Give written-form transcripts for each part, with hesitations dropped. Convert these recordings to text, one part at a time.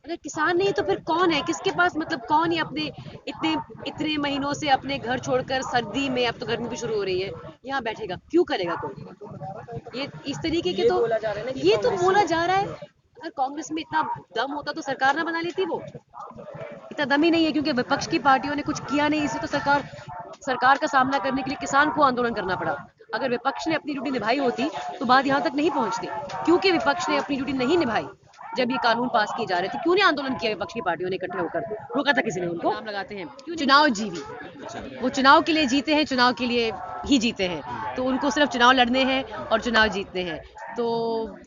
अगर किसान नहीं तो फिर कौन है? किसके पास मतलब कौन ही अपने इतने इतने महीनों से अपने घर छोड़कर सर्दी में, अब तो गर्मी भी शुरू हो रही है, यहाँ बैठेगा? क्यों करेगा कोई? ये इस तरीके के ये तो बोला जा रहा है ना कि ये तो कांग्रेसी बोला है। जा रहा है। अगर कांग्रेस में इतना दम होता तो सरकार ना बना लेती वो। इतना दम ही नहीं है क्योंकि विपक्ष की पार्टियों ने कुछ किया नहीं, इसी तो सरकार सरकार का सामना करने के लिए किसान को आंदोलन करना पड़ा। अगर विपक्ष ने अपनी ड्यूटी निभाई होती तो बात यहाँ तक नहीं पहुंचती। क्योंकि विपक्ष ने अपनी ड्यूटी नहीं निभाई, जब ये कानून पास किए जा रहे थे, क्यों नहीं आंदोलन किया विपक्ष की पार्टियों ने इकट्ठे होकर? रोका था किसी ने उनको? नाम लगाते हैं चुनाव जीवी, वो चुनाव के लिए जीते हैं, चुनाव के लिए ही जीते हैं, तो उनको सिर्फ चुनाव लड़ने हैं और चुनाव जीतने हैं। तो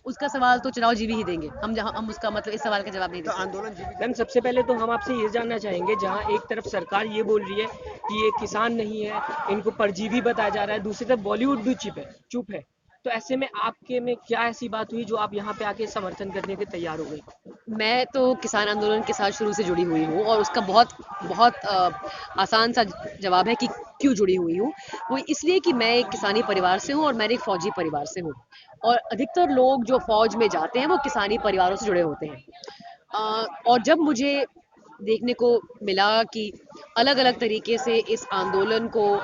उसका सवाल तो चुनाव जीवी ही देंगे। हम उसका मतलब इस सवाल का जवाब नहीं दे तो सकते। आंदोलन जीवित मैम, सबसे पहले तो हम आपसे ये जानना चाहेंगे, जहाँ एक तरफ सरकार ये बोल रही है कि ये किसान नहीं है, इनको परजीवी बताया जा रहा है, दूसरी तरफ बॉलीवुड भी चुप है। तो ऐसे में आपके में क्या ऐसी बात हुई जो आप यहाँ पे आके समर्थन करने के तैयार हो गई? मैं तो किसान आंदोलन के साथ शुरू से जुड़ी हुई हूँ और उसका बहुत बहुत आसान सा जवाब है कि क्यों जुड़ी हुई हूँ। वो इसलिए कि मैं एक किसानी परिवार से हूँ और मैं एक फौजी परिवार से हूँ, और अधिकतर लोग जो फौज में जाते हैं वो किसानी परिवारों से जुड़े होते हैं। और जब मुझे देखने को मिला कि अलग-अलग तरीके से इस आंदोलन को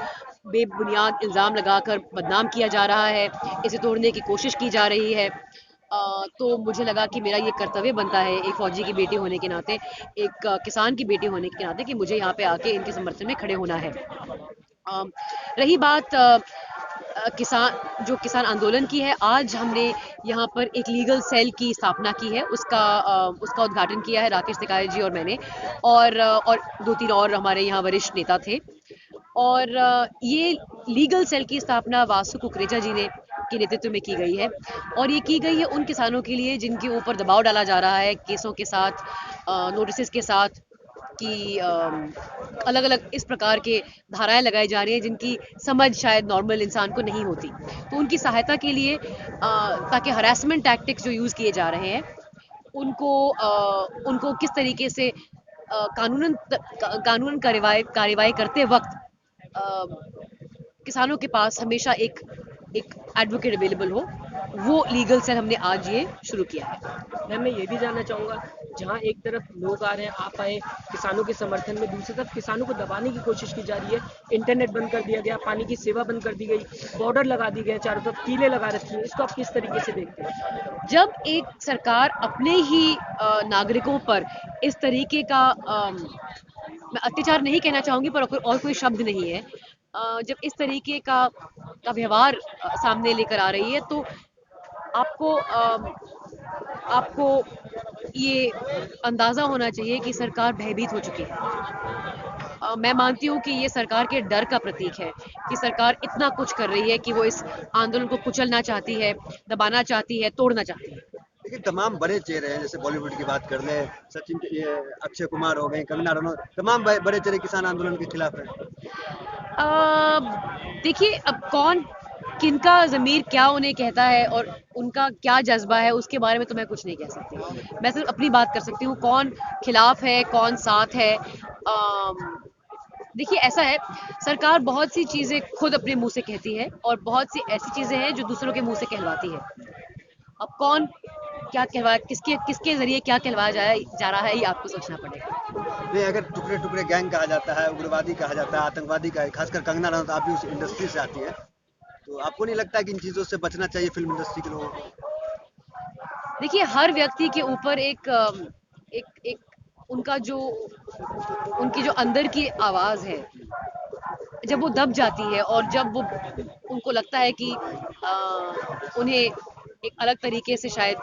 बेबुनियाद इल्ज़ाम लगाकर बदनाम किया जा रहा है, इसे तोड़ने की कोशिश की जा रही है, तो मुझे लगा कि मेरा ये कर्तव्य बनता है एक फ़ौजी की बेटी होने के नाते, एक किसान की बेटी होने के नाते, कि मुझे यहाँ पे आके इनके समर्थन में खड़े होना है। रही बात किसान आंदोलन की है, आज हमने यहाँ पर एक लीगल सेल की स्थापना की है, उसका उद्घाटन किया है राकेश टिकायत जी और मैंने, और 2-3 और हमारे यहाँ वरिष्ठ नेता थे। और ये लीगल सेल की स्थापना वासु कुकरेजा जी ने के नेतृत्व में की गई है, और ये की गई है उन किसानों के लिए जिनके ऊपर दबाव डाला जा रहा है केसों के साथ, नोटिस के साथ, कि अलग-अलग इस प्रकार के धाराएँ लगाई जा रही हैं जिनकी समझ शायद नॉर्मल इंसान को नहीं होती। तो उनकी सहायता के लिए, ताकि हैरेसमेंट टैक्टिक्स जो यूज़ किए जा रहे हैं, उनको किस तरीके से कानूनन कार्यवाही करते वक़्त किसानों के पास हमेशा एक एडवोकेट अवेलेबल हो, वो लीगल सेल हमने आज ये शुरू किया है। मैम, मैं ये भी जानना चाहूँगा, जहाँ एक तरफ लोग आ रहे हैं, आप आए किसानों के समर्थन में, दूसरी तरफ किसानों को दबाने की कोशिश की जा रही है, इंटरनेट बंद कर दिया गया, पानी की सेवा बंद कर दी गई, बॉर्डर लगा दिए गए, चारों तरफ कीलें लगा रखी हैं, इसको आप किस तरीके से देखते हैं? जब एक सरकार अपने ही नागरिकों पर इस तरीके का, मैं अत्याचार नहीं कहना चाहूँगी पर और कोई शब्द नहीं है, जब इस तरीके का व्यवहार सामने लेकर आ रही है, तो आपको आपको ये अंदाज़ा होना चाहिए कि सरकार भयभीत हो चुकी है। मैं मानती हूँ कि ये सरकार के डर का प्रतीक है कि सरकार इतना कुछ कर रही है कि वो इस आंदोलन को कुचलना चाहती है, दबाना चाहती है, तोड़ना चाहती है। देखिए, तमाम बड़े चेहरे हैं, जैसे बॉलीवुड की बात कर लें, सचिन ये अक्षय कुमार हो गए, कंगना रनौत, तमाम बड़े चेहरे किसान आंदोलन के खिलाफ हैं। देखिए, अब कौन किनका ज़मीर क्या उन्हें कहता है और उनका क्या जज़्बा है, उसके बारे में तो मैं कुछ नहीं कह सकती। मैं सिर्फ़ अपनी बात कर सकती हूँ, कौन खिलाफ़ है, कौन साथ है। देखिए, ऐसा है, सरकार बहुत सी चीज़ें खुद अपने मुँह से कहती है और बहुत सी ऐसी चीज़ें हैं जो दूसरों के मुँह से कहलवाती है। अब कौन क्या कहलवा किसके किसके ज़रिए क्या कहलवाया जा रहा है, ये आपको सोचना पड़ेगा। नहीं, अगर टुकड़े-टुकड़े गैंग कहा जाता है, उग्रवादी कहा जाता है, आतंकवादी का है, खासकर कंगना रनौत, आप भी उस इंडस्ट्री से आती हैं, तो आपको नहीं लगता कि इन चीज़ों से बचना चाहिए फिल्म इंडस्ट्री के लोगों को? देखिए, हर व्यक्ति के ऊपर एक एक उनका जो उनकी जो अंदर की आवाज़ है, जब वो दब जाती है और जब वो उनको लगता है कि उन्हें एक अलग तरीके से शायद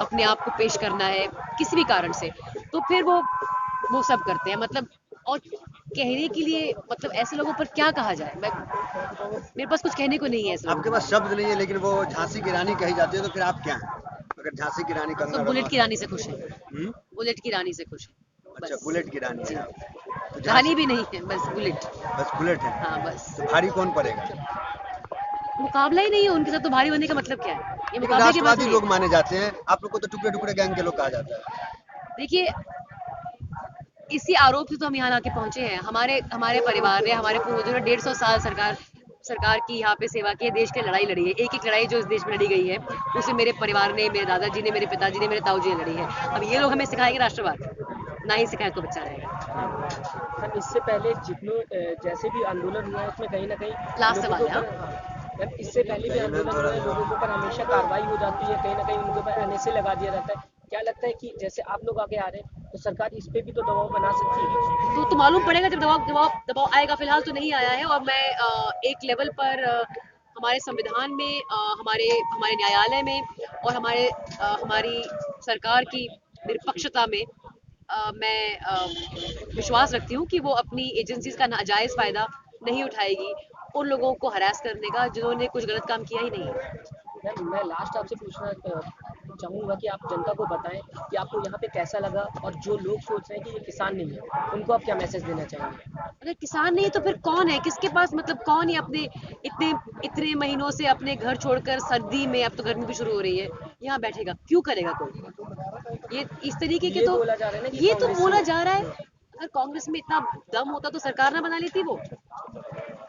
अपने आप को पेश करना है किसी भी कारण से, तो फिर वो सब करते हैं, मतलब। और कहने के लिए, मतलब ऐसे लोगों पर क्या कहा जाए, मेरे पास कुछ कहने को नहीं है ऐसे लोगों आपके के पास बारे शब्द नहीं है, लेकिन वो झांसी की रानी कही जाती है, तो फिर आप क्या हैं? अगर झांसी की रानी में। तो कंगना बुलेट की रनौत रानी से खुश है, हुँ? बुलेट की रानी से खुश है, अच्छा, बस। बुलेट की रानी जी, हैं आप। तो रानी झांसी भी नहीं है, बस बुलेट। बस बुलेट है, हाँ, बस। तो भारी कौन पड़ेगा? मुकाबला ही नहीं है उनके साथ, तो भारी बनने का मतलब क्या है? ये लेकिन मुकाबले की बात ही राष्ट्रवादी नहीं लोग है। माने जाते हैं, आप लोग को तो टुकड़े-टुकड़े गैंग के लोग कहा जाता है। देखिए, इसी आरोप से तो हम यहाँ आके पहुंचे हैं। हमारे हमारे परिवार ने, हमारे पूर्वजों ने 150 साल सरकार सरकार की यहाँ पे सेवा की है, देश की लड़ाई लड़ी है। एक एक लड़ाई जो इस देश में लड़ी गई है उसे मेरे परिवार ने, मेरे दादाजी ने, मेरे पिताजी ने, मेरे ताऊजी ने लड़ी है। अब ये लोग हमें सिखाएंगे राष्ट्रवाद, ना ही सिखाए तो बच्चा रहेगा। मैम इससे पहले जितने जैसे भी आंदोलन हुआ है उसमें कहीं ना कहीं लास्ट लोगों सवाल के है, ऊपर मैम इससे पहले भी आंदोलन हुआ है, लोगों के ऊपर हमेशा कार्रवाई हो जाती है, कहीं ना कहीं उनके ऊपर NSA लगा दिया जाता है। क्या लगता है कि जैसे आप लोग आगे आ रहे हैं तो सरकार इस पे भी तो दबाव बना सकती है? तो मालूम पड़ेगा जब दबाव आएगा। फिलहाल तो नहीं आया है और मैं एक लेवल पर हमारे संविधान में, हमारे हमारे न्यायालय में और हमारी सरकार की निष्पक्षता में मैं विश्वास रखती हूँ कि वो अपनी एजेंसीज का नाजायज फायदा नहीं उठाएगी उन लोगों को हरास करने का जिन्होंने कुछ गलत काम किया ही नहीं है। मैम मैं लास्ट आपसे पूछना चाहूँगा कि आप जनता को बताएं कि आपको यहाँ पे कैसा लगा, और जो लोग सोच रहे हैं कि ये किसान नहीं है उनको आप क्या मैसेज देना चाहेंगे? अगर किसान नहीं तो फिर कौन है? किसके पास, मतलब कौन ही अपने इतने इतने महीनों से अपने घर छोड़कर सर्दी में, अब तो गर्मी भी शुरू हो रही है, यहाँ बैठेगा? क्यों करेगा कोई? ये इस तरीके के ये तो बोला जा रहा है ना कि ये तो कांग्रेसी बोला है। जा रहा है। अगर कांग्रेस में इतना दम होता तो सरकार ना बना लेती वो।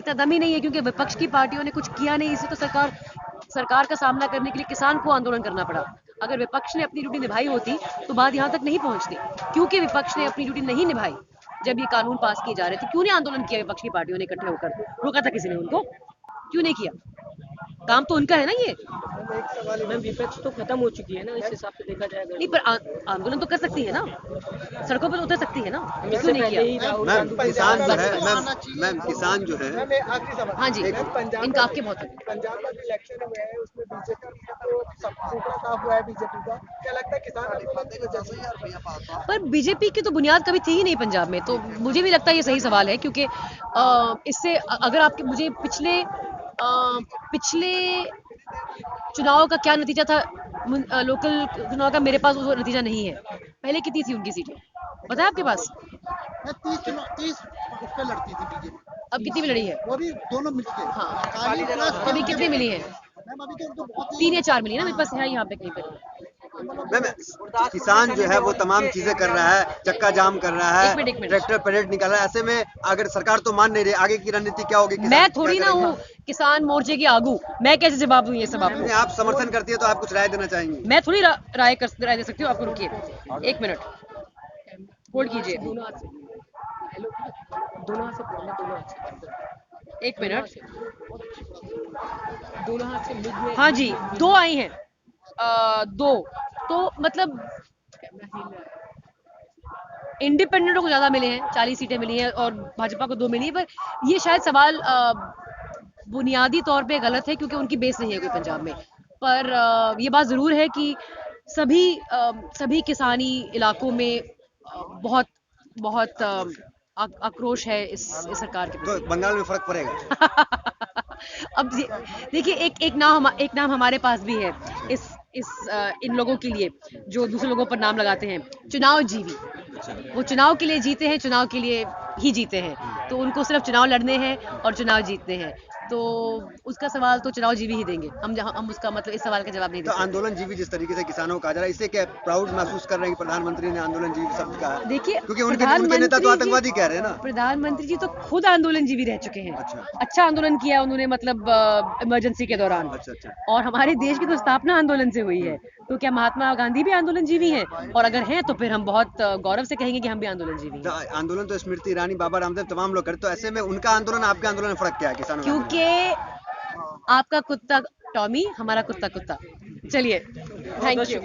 इतना दम ही नहीं है क्योंकि विपक्ष की पार्टियों ने कुछ किया नहीं, इसे तो सरकार का सामना करने के लिए किसान को आंदोलन करना पड़ा। अगर विपक्ष ने अपनी ड्यूटी निभाई होती तो बात यहाँ तक नहीं पहुंचती। क्योंकि विपक्ष ने अपनी ड्यूटी नहीं निभाई, जब ये कानून पास किए जा रहे थे, क्यों नहीं आंदोलन किया विपक्ष की पार्टियों ने इकट्ठे होकर? रोका था किसी ने उनको? क्यों नहीं किया? काम तो उनका है ना ये। मैम विपक्ष तो खत्म हो चुकी है ना, इस हिसाब से देखा जाएगा। नहीं, पर आंदोलन तो कर सकती है ना, सड़कों पर तो उतर सकती है ना, क्यों इससे नहीं पहले ही किया? राहुल मैम गांधी किसान जो बस, है, बस। मैम किसान जो है, आखिरी सवाल। हाँ जी, पंजाब इनका आपके बहुत है। पंजाब में इलेक्शन हुए हैं, उसमें बीजेपी का तो सब टुकड़ा साफ हुआ है बीजेपी का। क्या लगता है किसान आंदोलन की वजह से? पर बीजेपी की तो बुनियाद कभी थी ही नहीं पंजाब में, तो मुझे भी लगता है ये सही सवाल है। क्योंकि इससे अगर आपके मुझे पिछले चुनाव का क्या नतीजा था, लोकल चुनाव का, मेरे पास वो नतीजा नहीं है। पहले कितनी थी उनकी सीटें, पता है आपके पास? 30 उस पे लड़ती थी बीजेपी, अब कितनी में लड़ी है? वो भी दोनों मिलके। हाँ, अकाली प्लस अभी कितनी मिली है? मैम अभी तो उनको बहुत 3 या 4 मिली है ना, मेरे पास है यहाँ पे कहीं पे। मैम किसान जो है वो तमाम चीजें कर रहा है, चक्का जाम कर रहा एक है, मिनट, एक मिनट। ट्रैक्टर परेड निकाल रहा है। ऐसे में अगर सरकार तो मान नहीं रही, आगे की रणनीति क्या होगी? किसान मैं क्या थोड़ी ना करेगा? हूँ किसान मोर्चे की आगू, मैं कैसे जवाब दूँ ये सब आपको? नहीं, आप समर्थन करती है तो आप कुछ राय देना चाहेंगी? मैं थोड़ी राय दे सकती हूँ आपको। रुकिए 1 मिनट, होल्ड कीजिए दोनों हाथ से, हेलो, दोनों हाथ से बोलना, दोनों हाथ से, 1 मिनट। दोनों हाथ से मुझ में। हाँ जी, 2 आई हैं, 2 तो मतलब इंडिपेंडेंटों को ज्यादा मिले हैं, 40 सीटें मिली हैं और भाजपा को 2 मिली है। पर ये शायद सवाल बुनियादी तौर पे गलत है क्योंकि उनकी बेस नहीं है कोई पंजाब में। पर ये बात जरूर है कि सभी किसानी इलाकों में बहुत बहुत आक्रोश है इस सरकार के तो प्रति। बंगाल में फर्क पड़ेगा? अब देखिए, एक नाम हमारे पास भी है इन लोगों के लिए जो दूसरे लोगों पर नाम लगाते हैं, चुनाव जीवी। वो चुनाव के लिए जीते हैं, चुनाव के लिए ही जीते हैं, तो उनको सिर्फ चुनाव लड़ने हैं और चुनाव जीतने हैं। तो उसका सवाल तो चुनाव जीवी ही देंगे। हम उसका मतलब इस सवाल का जवाब नहीं दे तो सकते। आंदोलन जीवी जिस तरीके से किसानों को कहा जा रहा है, इससे क्या प्राउड महसूस कर रहे हैं कि प्रधानमंत्री ने आंदोलन जीवी शब्द कहा? देखिए, क्योंकि उनके नेता तो आतंकवादी कह रहे हैं ना। प्रधानमंत्री जी तो खुद आंदोलन जीवी रह चुके हैं। अच्छा। अच्छा आंदोलन किया उन्होंने, मतलब इमरजेंसी के दौरान। अच्छा। और हमारे देश की तो स्थापना आंदोलन से हुई है, तो क्या महात्मा गांधी भी आंदोलन जीवी हैं? और अगर हैं तो फिर हम बहुत गौरव से कहेंगे कि हम भी आंदोलन जीवी तो हैं। आंदोलन तो स्मृति ईरानी, बाबा रामदेव तमाम लोग करते, तो ऐसे में उनका आंदोलन आपके आंदोलन में फर्क क्या है किसानों का? क्योंकि आपका कुत्ता टॉमी, हमारा कुत्ता कुत्ता। चलिए, थैंक यू।